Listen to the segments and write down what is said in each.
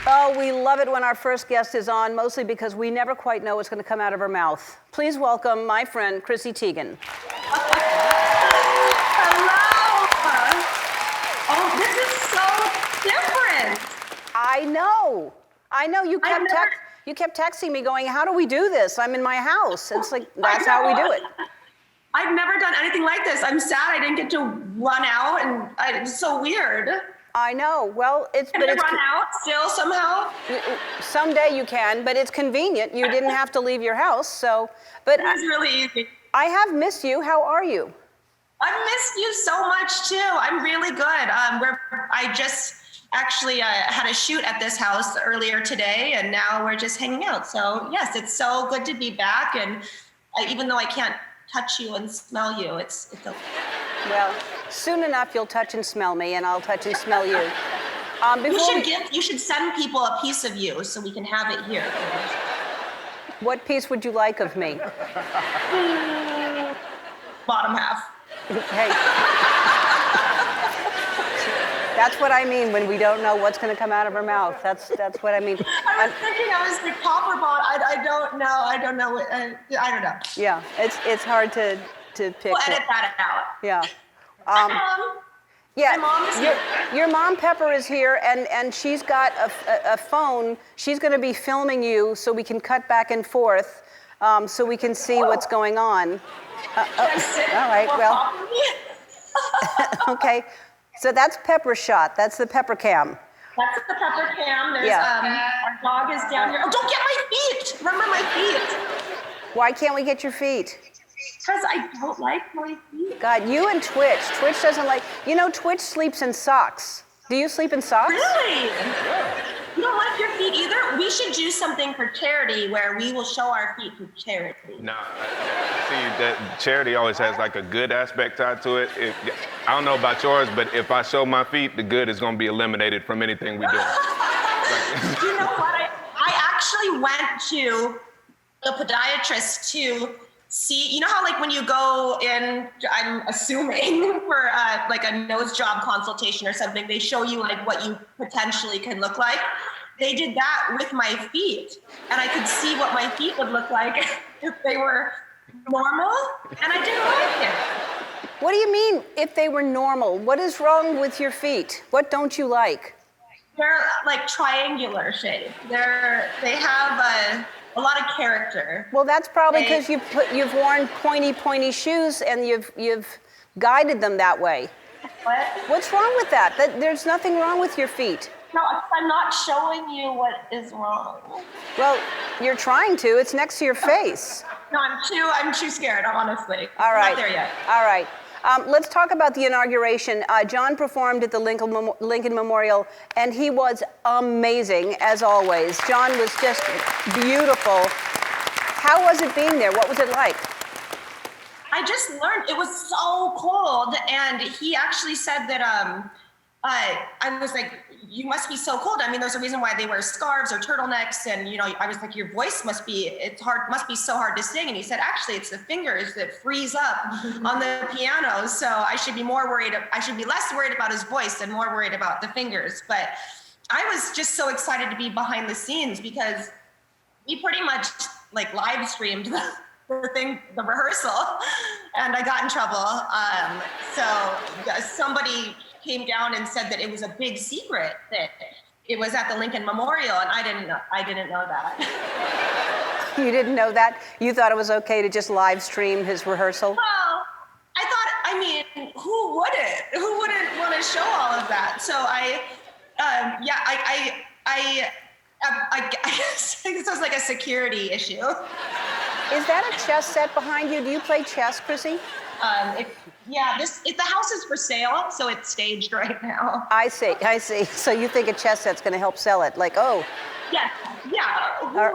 Oh, we love it when our first guest is on, mostly because we never quite know what's going to come out of her mouth. Please welcome my friend, Chrissy Teigen. Hello! Oh, this is so different. I know. You kept texting me going, how do we do this? I'm in my house. It's like, that's how we do it. I've never done anything like this. I'm sad I didn't get to run out, and it's so weird. I know. Well, it's Can you run out still somehow? Someday you can, but it's convenient. You didn't have to leave your house, so. But it was really easy. I have missed you. How are you? I've missed you so much too. I'm really good. I just actually had a shoot at this house earlier today, and now we're just hanging out. So yes, it's so good to be back, and even though I can't touch you and smell you, it's okay. Well, soon enough you'll touch and smell me, and I'll touch and smell you. You should send people a piece of you so we can have it here. What piece would you like of me? Bottom half. Hey. That's what I mean when we don't know what's going to come out of her mouth. That's what I mean. I was thinking I was like top or bottom. I don't know. I don't know. Yeah, it's hard to pick. We'll edit that out. Yeah. Yeah. My mom is here. Your mom Pepper is here, and she's got a phone. She's going to be filming you so we can cut back and forth, so we can see what's going on. All right. Well. Okay. So that's Pepper shot. That's the Pepper cam. That's the Pepper cam. There's our dog is down here. Oh, don't get my feet! Remember my feet. Why can't we get your feet? Because I don't like my feet. God, you and Twitch. Twitch doesn't like. Twitch sleeps in socks. Do you sleep in socks? Really? You don't like your feet either? We should do something for charity where we will show our feet for charity. No, see, that charity always has like a good aspect tied to it. I don't know about yours, but if I show my feet, the good is going to be eliminated from anything we do. You know what? I actually went to the podiatrist to see, you know how like when you go in, I'm assuming for like a nose job consultation or something, they show you like what you potentially can look like. They did that with my feet, and I could see what my feet would look like if they were normal, and I didn't like it. What do you mean if they were normal? What is wrong with your feet? What don't you like? They're like triangular shaped. They have a lot of character. Well, that's probably because you've worn pointy shoes and you've guided them that way. What? What's wrong with that? There's nothing wrong with your feet. No, I'm not showing you what is wrong. Well, you're trying to. It's next to your face. No, I'm too scared, honestly. All right. I'm not there yet. All right. Let's talk about the inauguration. John performed at the Lincoln Memorial, and he was amazing, as always. John was just beautiful. How was it being there? What was it like? I just learned it was so cold, and he actually said that I was like, you must be so cold. I mean, there's a reason why they wear scarves or turtlenecks, and I was like, your voice must be so hard to sing. And he said, actually, it's the fingers that freeze up on the piano. So I should be less worried about his voice and more worried about the fingers. But I was just so excited to be behind the scenes because we pretty much like live streamed the rehearsal, and I got in trouble. So somebody came down and said that it was a big secret that it was at the Lincoln Memorial, and I didn't know that. You didn't know that? You thought it was okay to just live stream his rehearsal? Well, I mean, who wouldn't want to show all of that? So I guess this was like a security issue. Is that a chess set behind you? Do you play chess, Chrissy? The house is for sale, so it's staged right now. I see. So you think a chess set's going to help sell it? Like, oh. Yeah.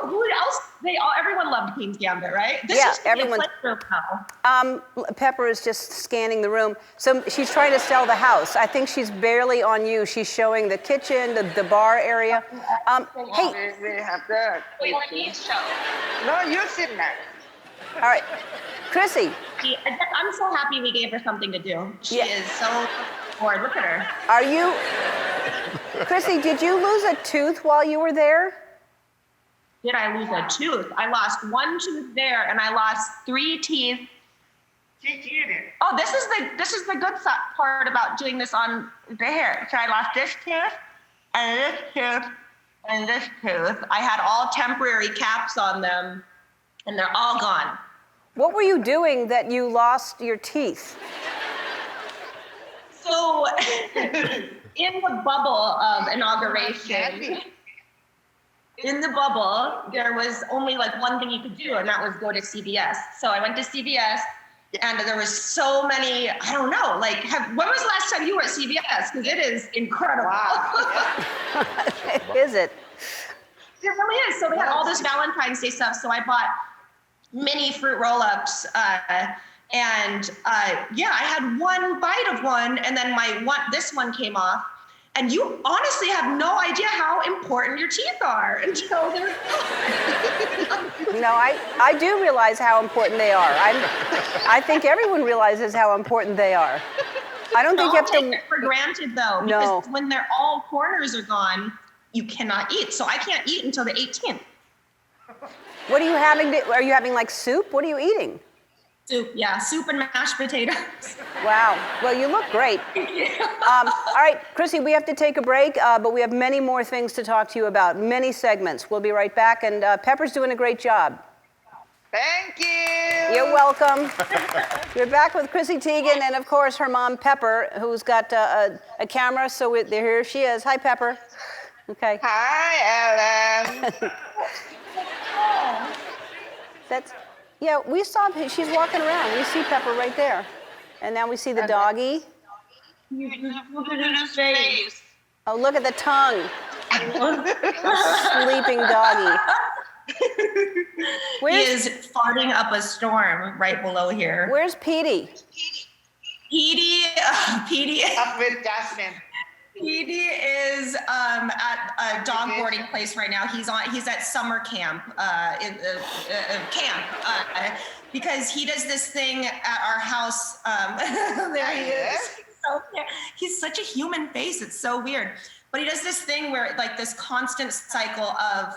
Who else? Everyone loved Queen's Gambit, right? Everyone. Pepper is just scanning the room. So she's trying to sell the house. I think she's barely on you. She's showing the kitchen, the bar area. Hey. We have that. No, you sit there. All right. Chrissy. I'm so happy we gave her something to do. She is so bored. Look at her. Chrissy, did you lose a tooth while you were there? Did I lose a tooth? I lost one tooth there, and I lost 3 teeth. Oh, this is the good part about doing this on the hair. So I lost this tooth, and this tooth, and this tooth. I had all temporary caps on them, and they're all gone. What were you doing that you lost your teeth? So, in the bubble of inauguration, in the bubble, there was only like one thing you could do, and that was go to CVS. So I went to CVS, and there was so many, I don't know, like, when was the last time you were at CVS? Because it is incredible. Wow. Is it? It really is. So they had all this Valentine's Day stuff. So I bought mini fruit roll-ups, and yeah, I had one bite of one, and then this one came off. And you honestly have no idea how important your teeth are until they're gone. No, I do realize how important they are. I think everyone realizes how important they are. I don't think you have to take it for granted though, No. because when all corners are gone, you cannot eat. So I can't eat until the 18th. What are you having? Are you having like soup? What are you eating? Soup, yeah, soup and mashed potatoes. Wow. Well, you look great. All right, Chrissy, we have to take a break, but we have many more things to talk to you about, many segments. We'll be right back, and Pepper's doing a great job. Thank you. You're welcome. We're back with Chrissy Teigen and, of course, her mom, Pepper, who's got a camera, so here she is. Hi, Pepper. Okay. Hi, Ellen. Yeah, we saw, she's walking around. We see Pepper right there. And now we see the doggy. Look at his face. Oh, look at the tongue. Sleeping doggy. He is farting up a storm right below here. Where's Petey? Petey. Up with Jasmine. Petey is at a dog boarding place right now. He's at summer camp, because he does this thing at our house. There he is. So, yeah, he's such a human face. It's so weird. But he does this thing where like this constant cycle of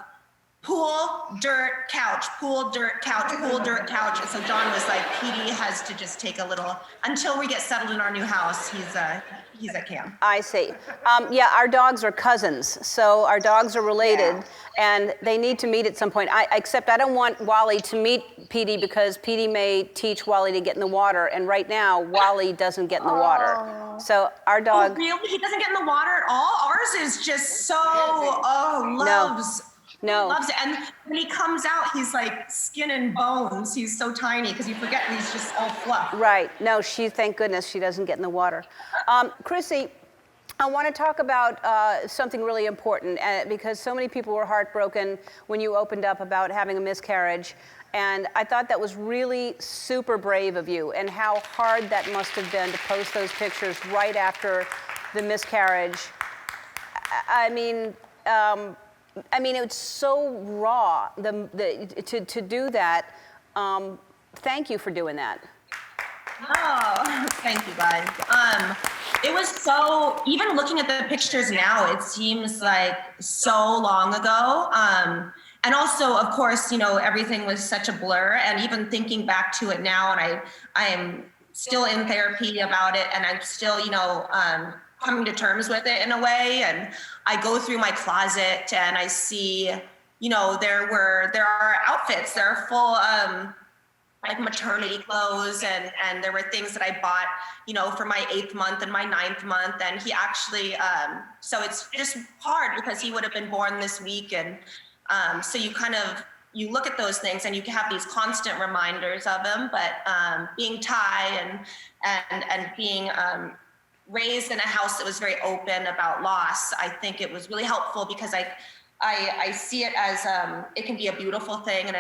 pool, dirt, couch, pool, dirt, couch, pool, dirt, couch. And so John was like, Petey has to just take a little, until we get settled in our new house, he's at camp. I see. Yeah, our dogs are cousins, so our dogs are related, and they need to meet at some point. Except I don't want Wally to meet Petey because Petey may teach Wally to get in the water, and right now Wally doesn't get in the water. So our dog. Oh, really? He doesn't get in the water at all? Ours is just so loves. No. Loves it. And when he comes out, he's like skin and bones. He's so tiny because you forget he's just all fluff. Right. No, thank goodness she doesn't get in the water. Chrissy, I want to talk about something really important because so many people were heartbroken when you opened up about having a miscarriage. And I thought that was really super brave of you, and how hard that must have been to post those pictures right after the miscarriage. I mean, it's so raw to do that. Thank you for doing that. Oh, thank you guys. It was so, even looking at the pictures now, it seems like so long ago. And also, of course, everything was such a blur, and even thinking back to it now, and I am still in therapy about it, and I'm still, coming to terms with it in a way. And I go through my closet and I see, there are outfits that are full like maternity clothes, and there were things that I bought, for my 8th month and my 9th month. And he actually, so it's just hard because he would have been born this week. And so you look at those things and you have these constant reminders of him. But being Thai and being raised in a house that was very open about loss, I think it was really helpful because I see it as it can be a beautiful thing, and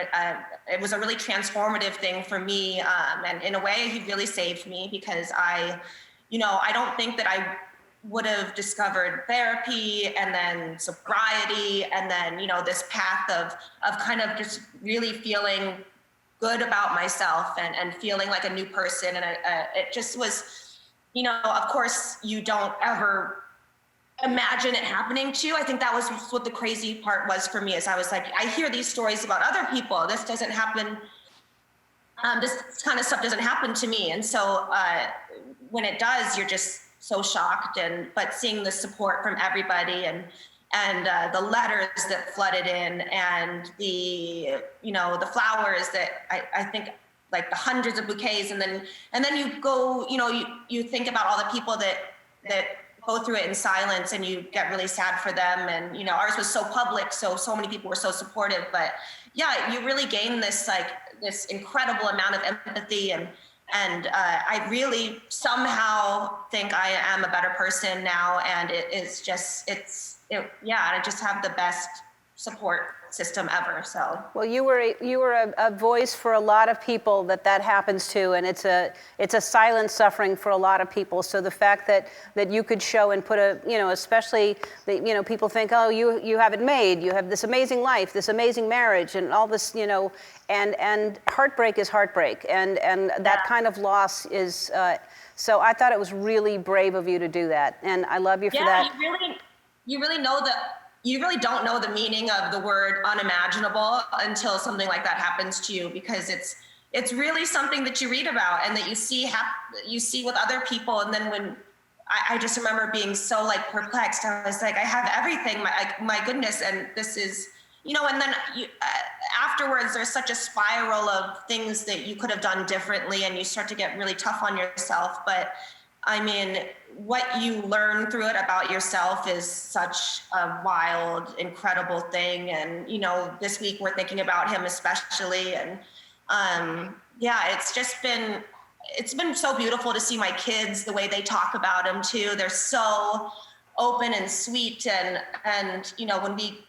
it was a really transformative thing for me. And in a way, he really saved me because I don't think that I would have discovered therapy and then sobriety and then this path of kind of just really feeling good about myself and feeling like a new person. And it just was. Of course, you don't ever imagine it happening to. I think that was what the crazy part was for me, is I was like, I hear these stories about other people. This doesn't happen. This kind of stuff doesn't happen to me. And so when it does, you're just so shocked. But seeing the support from everybody and the letters that flooded in, and the flowers that I think, like the hundreds of bouquets, and then you go, you think about all the people that go through it in silence, and you get really sad for them. And ours was so public, so many people were so supportive. But yeah, you really gain this incredible amount of empathy, and I really somehow think I am a better person now, and I just have the best support system ever. So well, you were a voice for a lot of people that happens to, and it's a silent suffering for a lot of people. So the fact that you could show and put especially that people think, oh, you have it made, you have this amazing life, this amazing marriage, and all this, and heartbreak is heartbreak, and that kind of loss is. So I thought it was really brave of you to do that, and I love you for that. You really don't know the meaning of the word unimaginable until something like that happens to you, because it's really something that you read about and that you see with other people. And then when I just remember being so like perplexed, I was like, I have everything, my goodness, and this is, and then afterwards there's such a spiral of things that you could have done differently, and you start to get really tough on yourself. But I mean, what you learn through it about yourself is such a wild, incredible thing. And, this week we're thinking about him especially. And it's been so beautiful to see my kids, the way they talk about him too. They're so open and sweet. And when we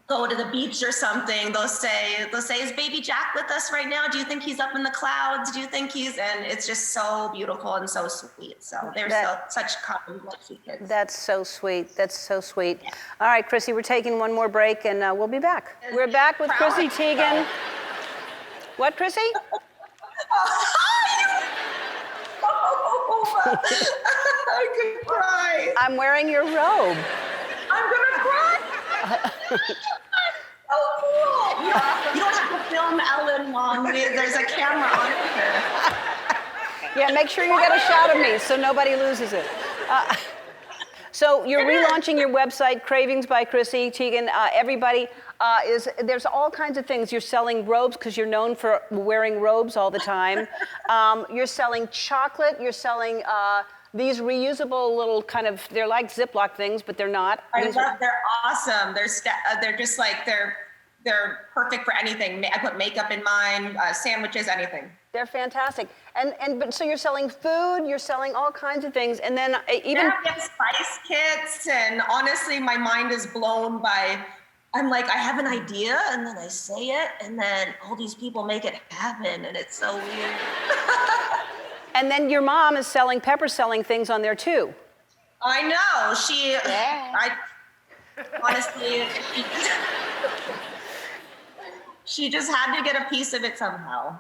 go to the beach or something, they'll say, is baby Jack with us right now? Do you think he's up in the clouds? Do you think and it's just so beautiful and so sweet. So they're such kind, sweet kids. That's so sweet. That's so sweet. Yeah. All right, Chrissy, we're taking one more break, and we'll be back. We're back with Chrissy Teigen. What, Chrissy? I could cry. I'm wearing your robe. I'm gonna cry. So cool. You don't have to film Ellen Long. There's a camera on her. Yeah, make sure you get a shot of me so nobody loses it. So you're relaunching your website, Cravings by Chrissy Teigen. Everybody, there's all kinds of things. You're selling robes because you're known for wearing robes all the time. You're selling chocolate. You're selling these reusable little they're like Ziploc things, but they're not. They're awesome. They're just like, they're perfect for anything. I put makeup in mine, sandwiches, anything. They're fantastic. But so you're selling food, you're selling all kinds of things, and then even we have spice kits, and honestly, my mind is blown by. I'm like, I have an idea, and then I say it, and then all these people make it happen, and it's so weird. And then your mom is pepper selling things on there too. I know. Honestly, she just had to get a piece of it somehow.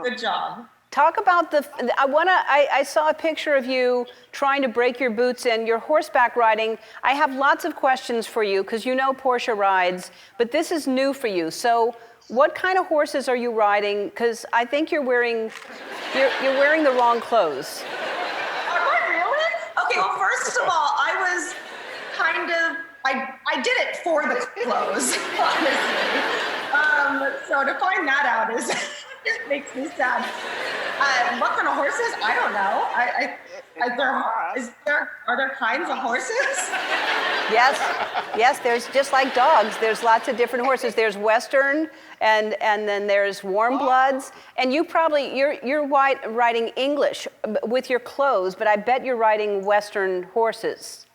Good job. Talk about I saw a picture of you trying to break your boots and your horseback riding. I have lots of questions for you because Portia rides, but this is new for you. So what kind of horses are you riding? Because I think you're wearing the wrong clothes. Am I really? Okay, well, first of all, I did it for the clothes, honestly. So to find that out it makes me sad. What kind of horses? I don't know. Are there kinds of horses? Yes. There's just like dogs. There's lots of different horses. There's Western, and then there's warm bloods. And you're riding English with your clothes, but I bet you're riding Western horses.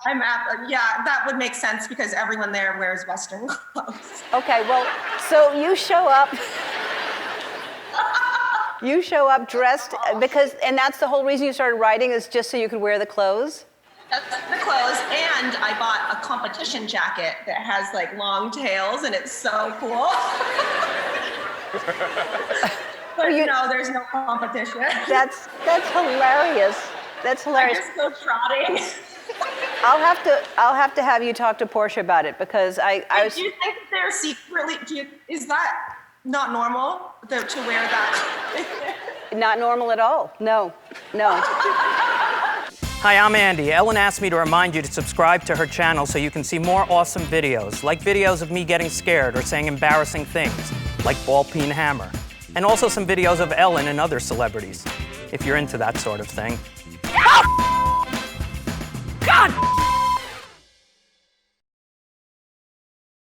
That would make sense because everyone there wears Western clothes. Okay, well, so you show up. You show up dressed and that's the whole reason you started riding, is just so you could wear the clothes? That's the clothes, and I bought a competition jacket that has like long tails, and it's so cool. But there's no competition. That's hilarious. That's hilarious. I just go trotting. I'll have to have you talk to Portia about it because I was. Do you think that they're secretly? Is that not normal to wear that? Not normal at all. No. Hi, I'm Andy. Ellen asked me to remind you to subscribe to her channel so you can see more awesome videos, like videos of me getting scared or saying embarrassing things, like ball peen hammer, and also some videos of Ellen and other celebrities, if you're into that sort of thing. God!